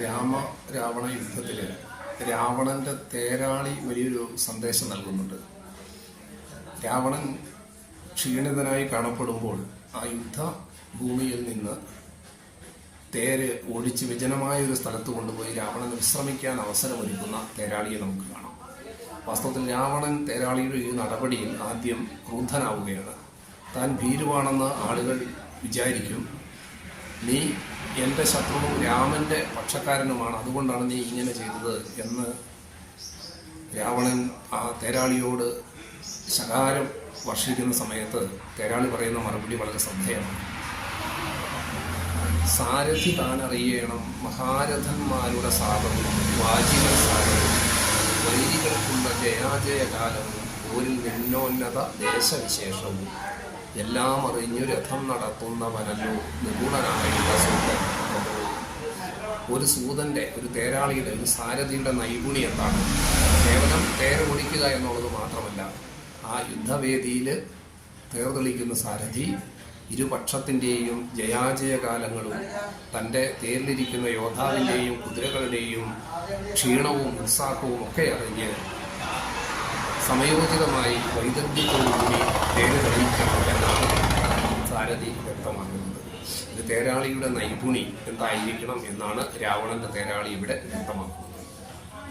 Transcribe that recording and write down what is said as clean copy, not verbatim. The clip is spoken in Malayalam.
രാവണ യുദ്ധത്തിൽ രാവണന്റെ തേരാളി വലിയൊരു സന്ദേശം നൽകുന്നുണ്ട്. രാവണൻ ക്ഷീണിതനായി കാണപ്പെടുമ്പോൾ ആ യുദ്ധഭൂമിയിൽ നിന്ന് തേര് ഓടിച്ച് വിജനമായ ഒരു സ്ഥലത്ത് കൊണ്ടുപോയി രാവണൻ വിശ്രമിക്കാൻ അവസരമൊരുക്കുന്ന തേരാളിയെ നമുക്ക് കാണാം. വാസ്തവത്തിൽ രാവണൻ തേരാളിയുടെ ഈ നടപടിയിൽ ആദ്യം ക്രുദ്ധനാവുകയാണ്. താൻ ഭീരുവാണെന്ന് ആളുകൾ വിചാരിക്കും. നീ എൻ്റെ ശത്രുവും രാമൻ്റെ പക്ഷക്കാരനുമാണ്, അതുകൊണ്ടാണ് നീ ഇങ്ങനെ ചെയ്തത് എന്ന് രാവണൻ ആ തേരാളിയോട് ശകാരം വർഷിക്കുന്ന സമയത്ത് തേരാളി പറയുന്ന മറുപടി വളരെ ശ്രദ്ധേയമാണ്. സാരഥി താനറിയണം മഹാരഥന്മാരുടെ സാധവും വാചിക സാരവും വൈരികൾക്കുള്ള ജയാജയകാലവും പോരിൽ നിന്നോന്നത ദേശവിശേഷവും എല്ലാം അറിഞ്ഞു രഥം നടത്തുന്നവനല്ലോ നിപുണനായുള്ള സൂതൻ. ഒരു സൂതന്റെ, ഒരു തേരാളിയുടെ, ഒരു സാരഥിയുടെ നൈപുണ്യം എന്താണ്? കേവലം തേര് ഓടിക്കുക എന്നുള്ളത് മാത്രമല്ല, ആ യുദ്ധവേദിയിൽ തേർതെളിക്കുന്ന സാരഥി ഇരുപക്ഷത്തിൻ്റെയും ജയാജയകാലങ്ങളും തൻ്റെ തേരിലിരിക്കുന്ന യോദ്ധാവിൻ്റെയും കുതിരകളുടെയും ക്ഷീണവും ഉത്സാഹവും ഒക്കെ അറിഞ്ഞ് സമയോചിതമായി വൈദഗ്ധ്യത്തോടുകൂടി തേര് തെളിയിക്കണം എന്നാണ് സാരഥി വ്യക്തമാക്കുന്നത്. ഇത് തേരാളിയുടെ നൈപുണി എന്തായിരിക്കണം എന്നാണ് രാവണന്റെ തേരാളി ഇവിടെ വ്യക്തമാക്കുന്നത്.